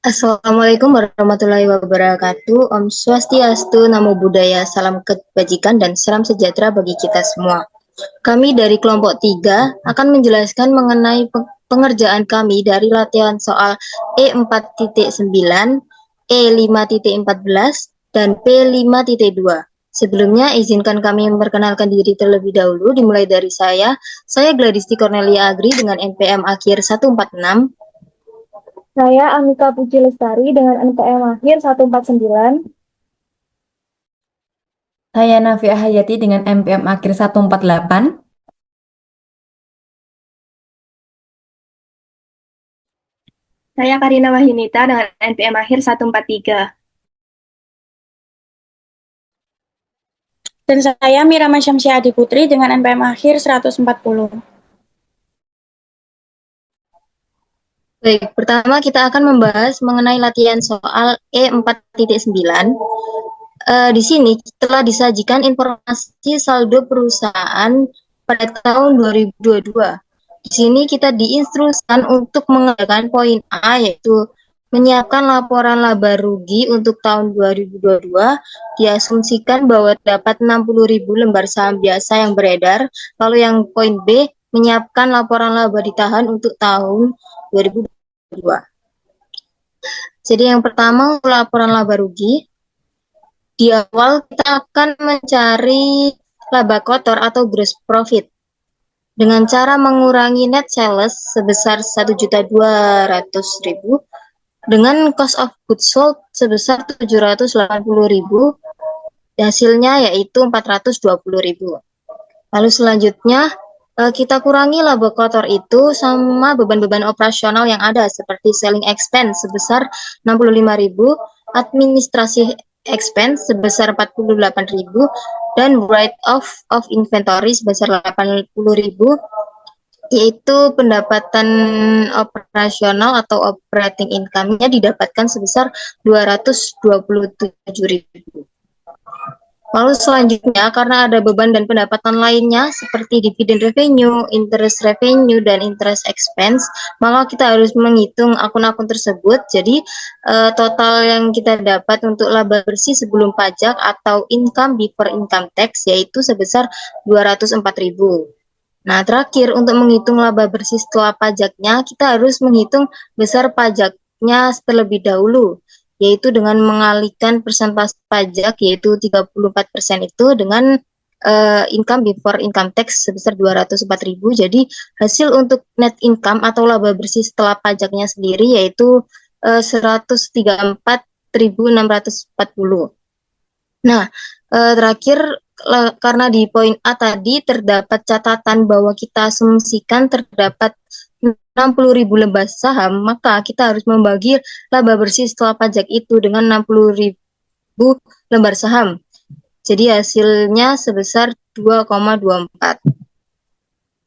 Assalamualaikum warahmatullahi wabarakatuh. Om Swastiastu, Namo Buddhaya, salam kebajikan dan salam sejahtera bagi kita semua. Kami dari kelompok 3 akan menjelaskan mengenai pengerjaan kami dari latihan soal E4.9, E5.14, dan P5.2. Sebelumnya, izinkan kami memperkenalkan diri terlebih dahulu, dimulai dari saya. Saya Gladisti Cornelia Agri dengan NPM akhir 146. Saya Amika Puji Lestari dengan NPM akhir 149. Saya Nafia Hayati dengan MPM akhir 148. Saya Karina Wahyunita dengan NPM akhir 143. Dan saya Mirama Syamsia Adi Putri dengan NPM akhir 140. Baik, pertama kita akan membahas mengenai latihan soal E4.9. Di sini telah disajikan informasi saldo perusahaan pada tahun 2022. Di sini kita diinstruksikan untuk mengerjakan poin A, yaitu menyiapkan laporan laba rugi untuk tahun 2022. Diasumsikan bahwa terdapat 60.000 lembar saham biasa yang beredar. Lalu yang poin B, menyiapkan laporan laba ditahan untuk tahun 2022. Jadi yang pertama, laporan laba rugi. Di awal kita akan mencari laba kotor atau gross profit dengan cara mengurangi net sales sebesar 1.200.000 dengan cost of goods sold sebesar 780.000, hasilnya yaitu 420.000. Lalu selanjutnya kita kurangi laba kotor itu sama beban-beban operasional yang ada seperti selling expense sebesar 65.000, administrasi expense sebesar 48.000, dan write off of inventory sebesar 80.000, yaitu pendapatan operasional atau operating income-nya didapatkan sebesar 227.000. Lalu selanjutnya, karena ada beban dan pendapatan lainnya seperti dividen revenue, interest revenue, dan interest expense, maka kita harus menghitung akun-akun tersebut. Jadi total yang kita dapat untuk laba bersih sebelum pajak atau income before income tax yaitu sebesar 204.000. Nah, terakhir untuk menghitung laba bersih setelah pajaknya, kita harus menghitung besar pajaknya terlebih dahulu, yaitu dengan mengalihkan persentase pajak yaitu 34% itu dengan income before income tax sebesar 204.000. Jadi hasil untuk net income atau laba bersih setelah pajaknya sendiri yaitu 134.640. Nah, terakhir karena di poin A tadi terdapat catatan bahwa kita asumsikan terdapat 60.000 lembar saham, maka kita harus membagi laba bersih setelah pajak itu dengan 60.000 lembar saham. Jadi hasilnya sebesar 2,24.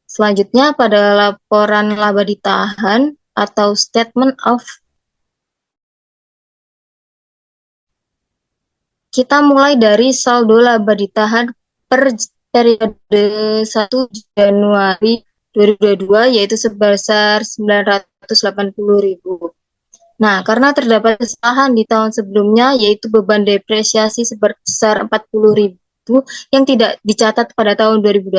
Selanjutnya pada laporan laba ditahan atau statement of, kita mulai dari saldo laba ditahan per periode 1 Januari 2022 yaitu sebesar 980.000. Nah, karena terdapat kesalahan di tahun sebelumnya yaitu beban depresiasi sebesar 40.000 yang tidak dicatat pada tahun 2021,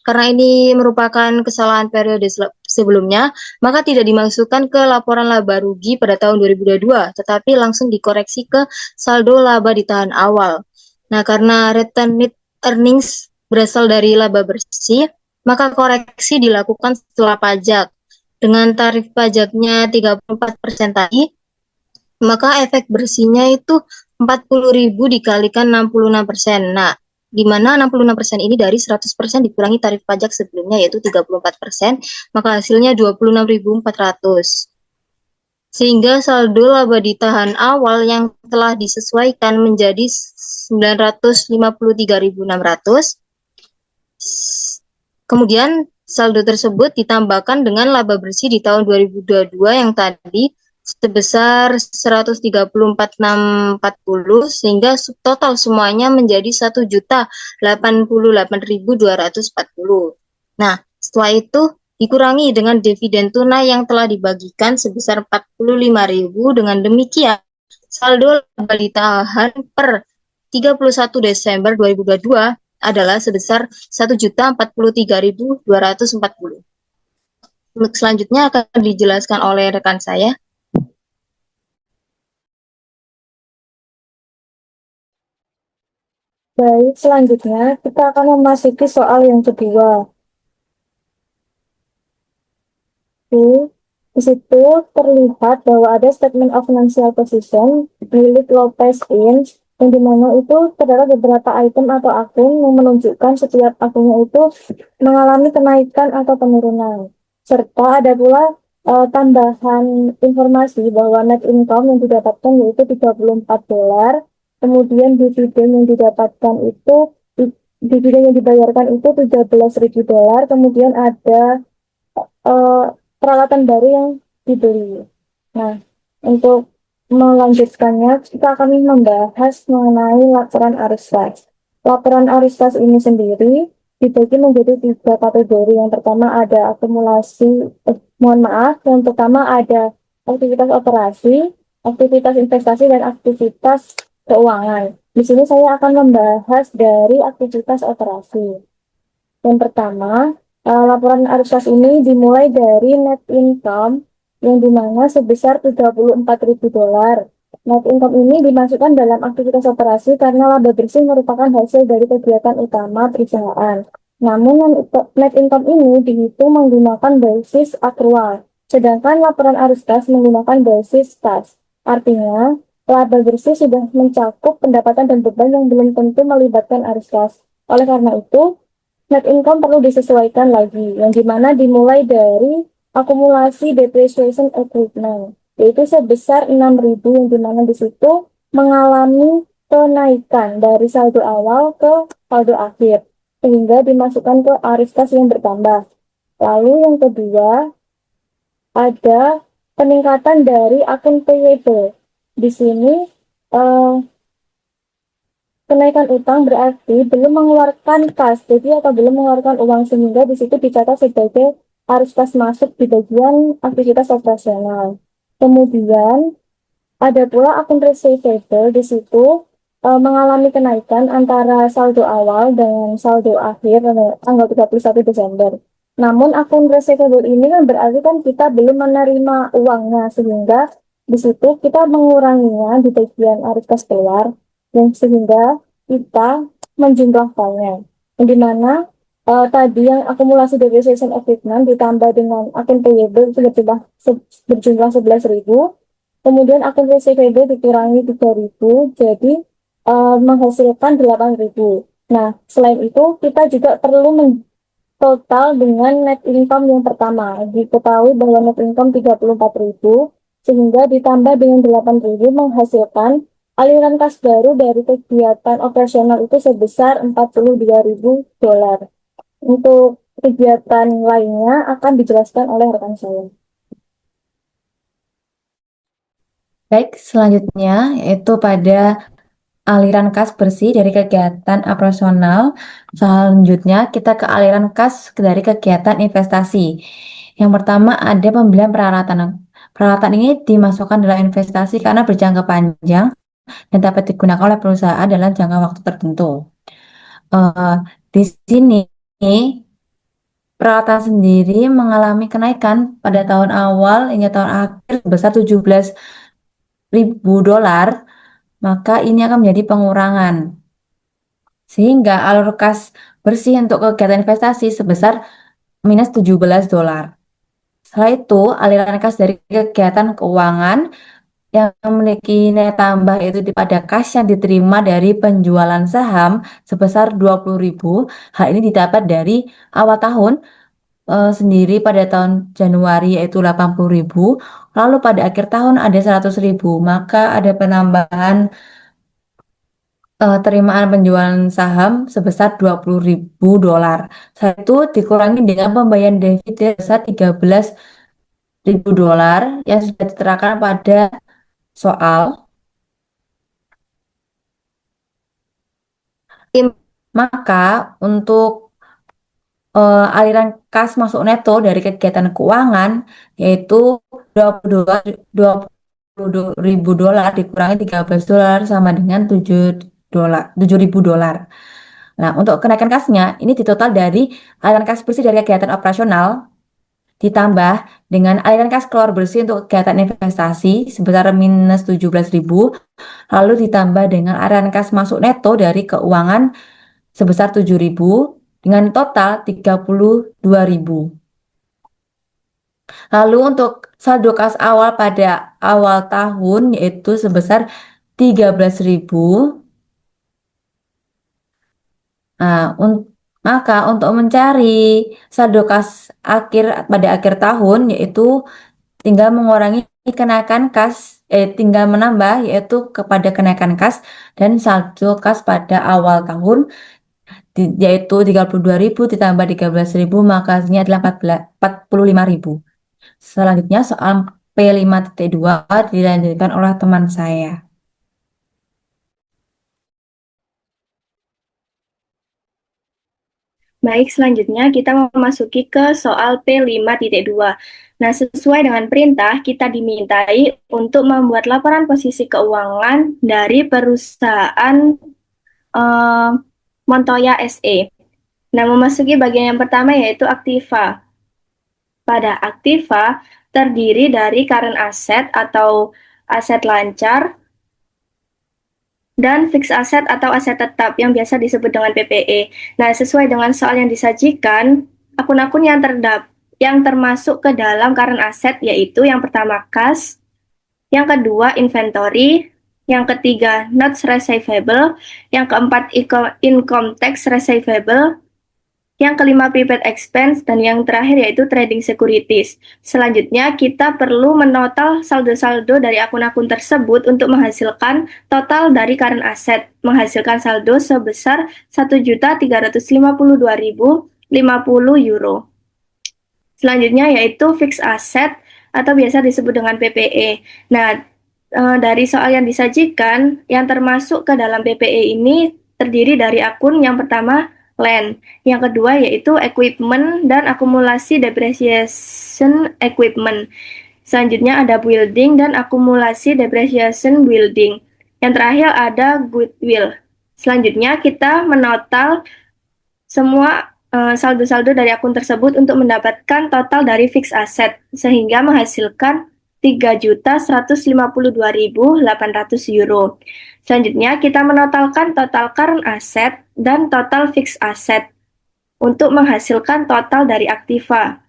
karena ini merupakan kesalahan periode sebelumnya, maka tidak dimasukkan ke laporan laba rugi pada tahun 2022, tetapi langsung dikoreksi ke saldo laba ditahan awal. Nah, karena retained earnings berasal dari laba bersih, maka koreksi dilakukan setelah pajak. Dengan tarif pajaknya 34% tadi, maka efek bersihnya itu 40.000 dikalikan 66%. Nah, di mana 66% ini dari 100% dikurangi tarif pajak sebelumnya yaitu 34%, maka hasilnya 26.400. Sehingga saldo laba ditahan awal yang telah disesuaikan menjadi 953.600. Kemudian saldo tersebut ditambahkan dengan laba bersih di tahun 2022 yang tadi sebesar 134.640 sehingga total semuanya menjadi 1.088.240. Nah, setelah itu dikurangi dengan dividen tunai yang telah dibagikan sebesar 45.000. Dengan demikian, saldo laba ditahan per 31 Desember 2022 adalah sebesar 1.043.240. Selanjutnya akan dijelaskan oleh rekan saya. Baik, selanjutnya kita akan memasuki soal yang kedua. Di situ terlihat bahwa ada statement of financial position milik Lopez Inc. yang dimana itu terdapat beberapa item atau akun yang menunjukkan setiap akunnya itu mengalami kenaikan atau penurunan. Serta ada pula tambahan informasi bahwa net income yang didapatkan yaitu $34, kemudian dividen yang didapatkan itu dividen yang dibayarkan itu $13.000, kemudian ada peralatan baru yang dibeli. Nah, untuk melanjutkannya, kita akan membahas mengenai laporan arus kas. Laporan arus kas ini sendiri dibagi menjadi 3 kategori. Yang pertama ada akumulasi, yang pertama ada aktivitas operasi, aktivitas investasi, dan aktivitas keuangan. Di sini saya akan membahas dari aktivitas operasi. Yang pertama, laporan arus kas ini dimulai dari net income yang dimana sebesar $34.000. Net income ini dimasukkan dalam aktivitas operasi karena laba bersih merupakan hasil dari kegiatan utama perusahaan. Namun net income ini dihitung menggunakan basis akrual, sedangkan laporan arus kas menggunakan basis kas. Artinya, laba bersih sudah mencakup pendapatan dan beban yang belum tentu melibatkan arus kas. Oleh karena itu, net income perlu disesuaikan lagi, yang dimana dimulai dari akumulasi depreciation equipment, yaitu sebesar 6.000, yang dimana di situ mengalami kenaikan dari saldo awal ke saldo akhir, sehingga dimasukkan ke arus kas yang bertambah. Lalu yang kedua, ada peningkatan dari akun payable. Di sini, kenaikan utang berarti belum mengeluarkan kas, jadi atau belum mengeluarkan uang, sehingga di situ dicatat sebagai arus kas masuk di bagian aktivitas operasional. Kemudian ada pula akun receivable, di situ mengalami kenaikan antara saldo awal dengan saldo akhir tanggal 31 Desember. Namun akun receivable ini kan berarti kan kita belum menerima uangnya, sehingga di situ kita menguranginya di bagian arus kas keluar, dan sehingga kita menjumlahkannya. Di mana tadi yang akumulasi depreciation equipment ditambah dengan akun payable itu berjumlah 11.000, kemudian akun receivable dikurangi 3.000, jadi menghasilkan 8.000. Nah, selain itu kita juga perlu total dengan net income yang pertama. Diketahui bahwa net income 34.000, sehingga ditambah dengan 8.000 menghasilkan aliran kas baru dari kegiatan operasional itu sebesar $42.000. Untuk kegiatan lainnya akan dijelaskan oleh rekan saya. Baik, selanjutnya yaitu pada aliran kas bersih dari kegiatan operasional. Selanjutnya kita ke aliran kas dari kegiatan investasi. Yang pertama ada pembelian peralatan. Peralatan ini dimasukkan dalam investasi karena berjangka panjang dan dapat digunakan oleh perusahaan dalam jangka waktu tertentu. Di sini peralatan sendiri mengalami kenaikan pada tahun awal hingga tahun akhir sebesar $17.000, maka ini akan menjadi pengurangan. Sehingga alur kas bersih untuk kegiatan investasi sebesar minus $17. Setelah itu, aliran kas dari kegiatan keuangan yang memiliki nilai tambah yaitu pada kas yang diterima dari penjualan saham sebesar 20.000. Hal ini didapat dari awal tahun sendiri pada tahun Januari yaitu 80.000, lalu pada akhir tahun ada 100.000, maka ada penambahan terimaan penjualan saham sebesar $20.000. Setelah itu dikurangi dengan pembayaran dividen sebesar $13.000 yang sudah diterangkan pada soal. Maka untuk aliran kas masuk neto dari kegiatan keuangan yaitu 20 dolar dikurangi 13 dolar sama dengan 7 ribu dolar. Nah, untuk kenaikan kasnya ini ditotal dari aliran kas bersih dari kegiatan operasional ditambah dengan aliran kas keluar bersih untuk kegiatan investasi sebesar minus 17.000, lalu ditambah dengan aliran kas masuk neto dari keuangan sebesar 7.000 dengan total 32.000. Lalu untuk saldo kas awal pada awal tahun yaitu sebesar 13.000. Nah, maka untuk mencari saldo kas pada akhir tahun yaitu tinggal mengurangi tinggal menambah yaitu kepada kenaikan kas dan saldo kas pada awal tahun yaitu 32.000 ditambah 13.000 maka hasilnya adalah 45.000. Selanjutnya soal P5.2 dilanjutkan oleh teman saya. Baik, selanjutnya kita memasuki ke soal P5.2. Nah, sesuai dengan perintah, kita dimintai untuk membuat laporan posisi keuangan dari perusahaan Montoya SE. Nah, memasuki bagian yang pertama yaitu aktiva. Pada aktiva terdiri dari current asset atau aset lancar dan fixed asset atau aset tetap yang biasa disebut dengan PPE. Nah, sesuai dengan soal yang disajikan, akun-akun yang termasuk ke dalam current asset yaitu yang pertama kas, yang kedua inventory, yang ketiga notes receivable, yang keempat income tax receivable, yang kelima prepaid expense, dan yang terakhir yaitu trading securities. Selanjutnya kita perlu menotal saldo-saldo dari akun-akun tersebut untuk menghasilkan total dari current asset, menghasilkan saldo sebesar 1.352.050 euro. Selanjutnya yaitu fixed asset atau biasa disebut dengan PPE. Nah, dari soal yang disajikan, yang termasuk ke dalam PPE ini terdiri dari akun yang pertama land, yang kedua yaitu equipment dan akumulasi depreciation equipment. Selanjutnya ada building dan akumulasi depreciation building. Yang terakhir ada goodwill. Selanjutnya kita menotal semua saldo-saldo dari akun tersebut untuk mendapatkan total dari fixed asset sehingga menghasilkan 3.152.800 euro. Selanjutnya kita menotalkan total current asset dan total fixed asset untuk menghasilkan total dari aktiva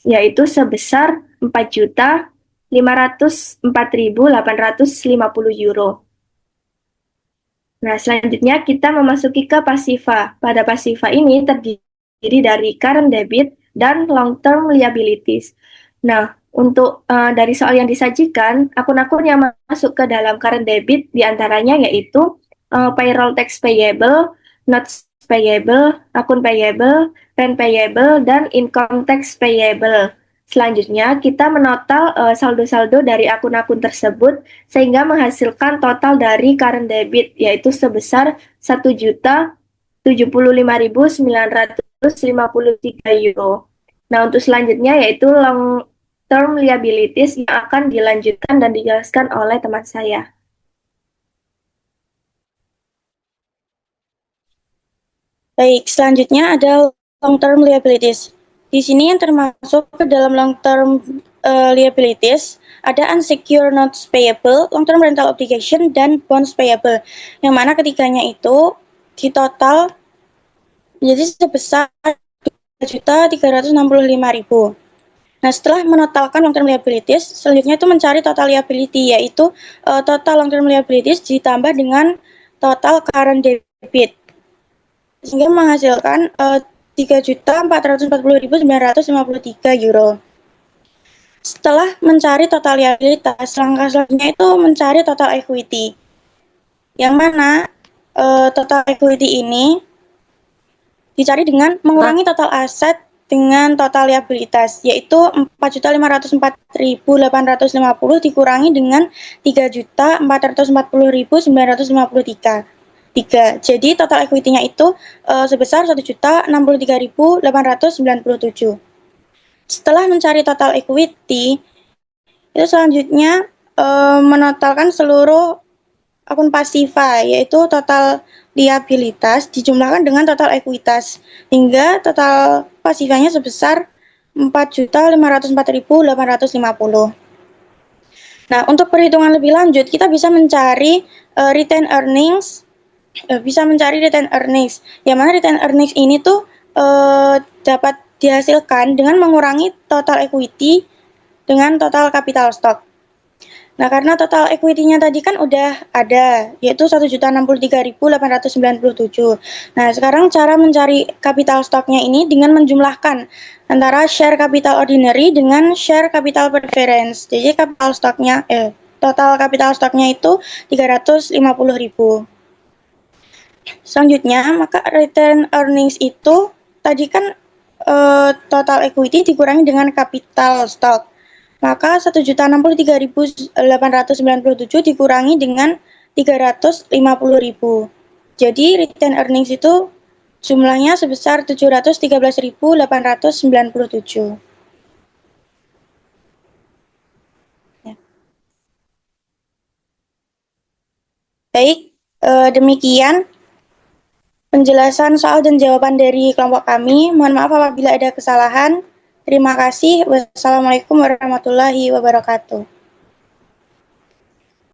yaitu sebesar 4.504.850 euro. Nah, selanjutnya kita memasuki ke pasiva. Pada pasiva ini terdiri dari current debit dan long term liabilities. Nah, untuk dari soal yang disajikan, akun-akun yang masuk ke dalam current debit diantaranya yaitu payroll tax payable, notes payable, akun payable, rent payable, dan income tax payable. Selanjutnya, kita menotal saldo-saldo dari akun-akun tersebut sehingga menghasilkan total dari current debit yaitu sebesar 1.075.953 euro. Nah, untuk selanjutnya yaitu long term liabilities yang akan dilanjutkan dan dijelaskan oleh teman saya. Baik, selanjutnya ada long term liabilities. Di sini yang termasuk ke dalam long term liabilities ada unsecured notes payable, long term rental obligation, dan bonds payable. Yang mana ketiganya itu di total menjadi sebesar 2.365.000. Nah, setelah menotalkan long term liabilities, selanjutnya itu mencari total liability, yaitu total long term liabilities ditambah dengan total current debit, sehingga menghasilkan 3.440.953 euro. Setelah mencari total liabilitas, langkah selanjutnya itu mencari total equity, yang mana total equity ini dicari dengan mengurangi total aset dengan total liabilitas, yaitu 4.504.850 dikurangi dengan 3.440.953. Jadi total equity-nya itu sebesar 1.063.897. Setelah mencari total equity, itu selanjutnya menotalkan seluruh akun pasifa, yaitu total liabilitas dijumlahkan dengan total ekuitas, hingga total pasifanya sebesar 4.504.850. Nah, untuk perhitungan lebih lanjut, kita bisa mencari retained earnings, yang mana retained earnings ini tuh dapat dihasilkan dengan mengurangi total equity dengan total capital stock. Nah, karena total equity-nya tadi kan udah ada, yaitu 1.063.897. Nah, sekarang cara mencari capital stock-nya ini dengan menjumlahkan antara share capital ordinary dengan share capital preference. Jadi total capital stock-nya itu 350.000. Selanjutnya, maka return earnings itu tadi kan total equity dikurangi dengan capital stock. Maka 1.063.897 dikurangi dengan 350.000. Jadi return earnings itu jumlahnya sebesar 713.897. Ya. Baik, demikian penjelasan soal dan jawaban dari kelompok kami. Mohon maaf apabila ada kesalahan. Terima kasih. Wassalamualaikum warahmatullahi wabarakatuh.